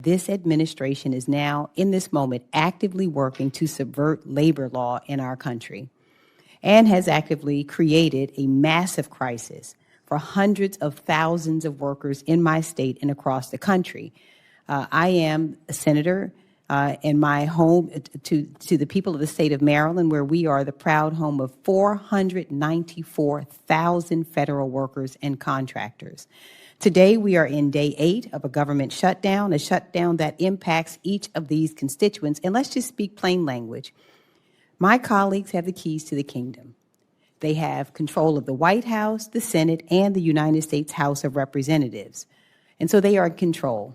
This administration is now, in this moment, actively working to subvert labor law in our country and has actively created a massive crisis for hundreds of thousands of workers in my state and across the country. I am a senator in my home to the people of the state of Maryland, where we are the proud home of 494,000 federal workers and contractors. Today, we are in day 8 of a government shutdown, a shutdown that impacts each of these constituents. And let's just speak plain language. My colleagues have the keys to the kingdom. They have control of the White House, the Senate, and the United States House of Representatives. And so they are in control.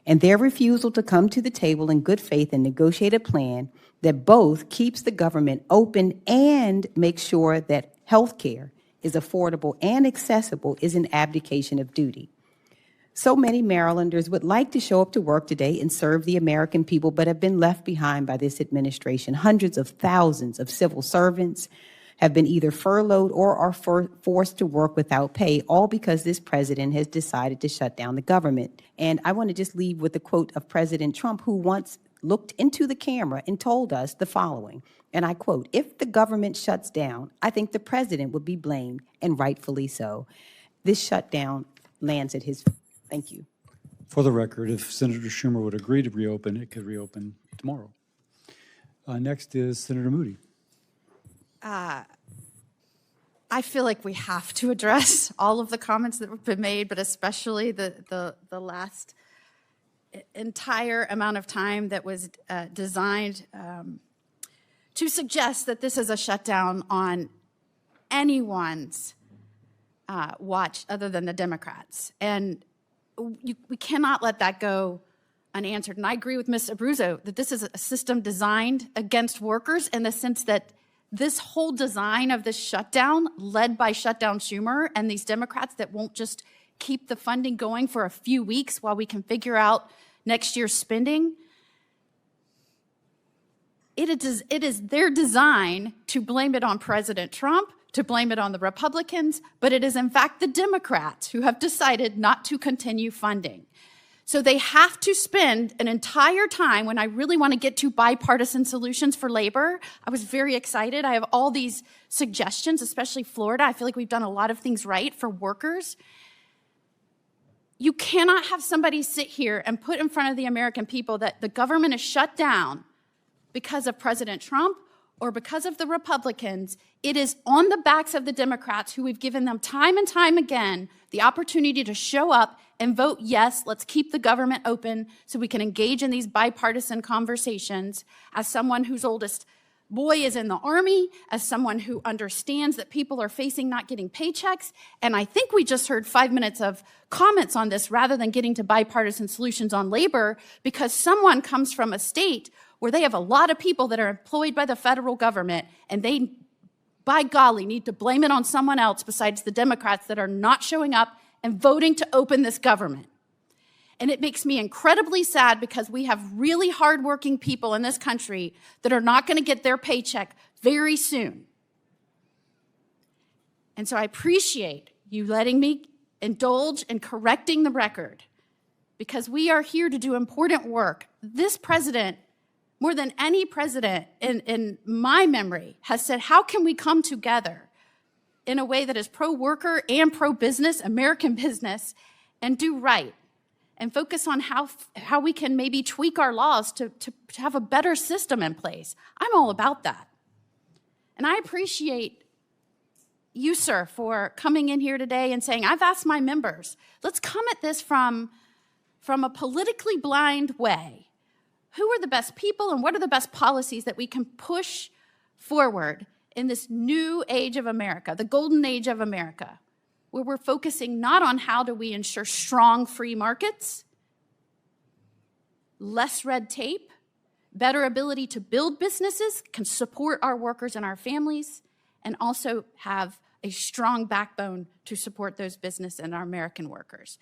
And their refusal to come to the table in good faith and negotiate a plan that both keeps the government open and makes sure that health care is affordable and accessible is an abdication of duty. So many Marylanders would like to show up to work today and serve the American people, but have been left behind by this administration. Hundreds of thousands of civil servants have been either furloughed or are forced to work without pay, all because this president has decided to shut down the government. And I want to just leave with a quote of President Trump, who once looked into the camera and told us the following, and I quote, "If the government shuts down, I think the president would be blamed, and rightfully so." This shutdown lands at his feet. Thank you. For the record, if Senator Schumer would agree to reopen, it could reopen tomorrow. Next is Senator Moody. I feel like we have to address all of the comments that have been made, but especially the last entire amount of time that was designed to suggest that this is a shutdown on anyone's watch other than the Democrats. And we cannot let that go unanswered. And I agree with Ms. Abruzzo that this is a system designed against workers in the sense that this whole design of this shutdown, led by Shutdown Schumer and these Democrats that won't just keep the funding going for a few weeks while we can figure out next year's spending, it is their design to blame it on President Trump, to blame it on the Republicans, but it is in fact the Democrats who have decided not to continue funding. So they have to spend an entire time, when I really want to get to bipartisan solutions for labor. I was very excited. I have all these suggestions, especially Florida. I feel like we've done a lot of things right for workers. You cannot have somebody sit here and put in front of the American people that the government is shut down because of President Trump or because of the Republicans. It is on the backs of the Democrats, who we've given them time and time again the opportunity to show up and vote yes, let's keep the government open so we can engage in these bipartisan conversations. As someone whose oldest boy is in the Army, as someone who understands that people are facing not getting paychecks, and I think we just heard 5 minutes of comments on this rather than getting to bipartisan solutions on labor, because someone comes from a state where they have a lot of people that are employed by the federal government, and they, by golly, need to blame it on someone else besides the Democrats that are not showing up and voting to open this government. And it makes me incredibly sad, because we have really hardworking people in this country that are not going to get their paycheck very soon. And so I appreciate you letting me indulge in correcting the record, because we are here to do important work. This president, more than any president in my memory, has said, how can we come together in a way that is pro-worker and pro-business, American business, and do right, and focus on how we can maybe tweak our laws to have a better system in place. I'm all about that. And I appreciate you, sir, for coming in here today and saying, I've asked my members, let's come at this from a politically blind way. Who are the best people and what are the best policies that we can push forward in this new age of America, the golden age of America, where we're focusing not on how do we ensure strong free markets, less red tape, better ability to build businesses, can support our workers and our families, and also have a strong backbone to support those business and our American workers.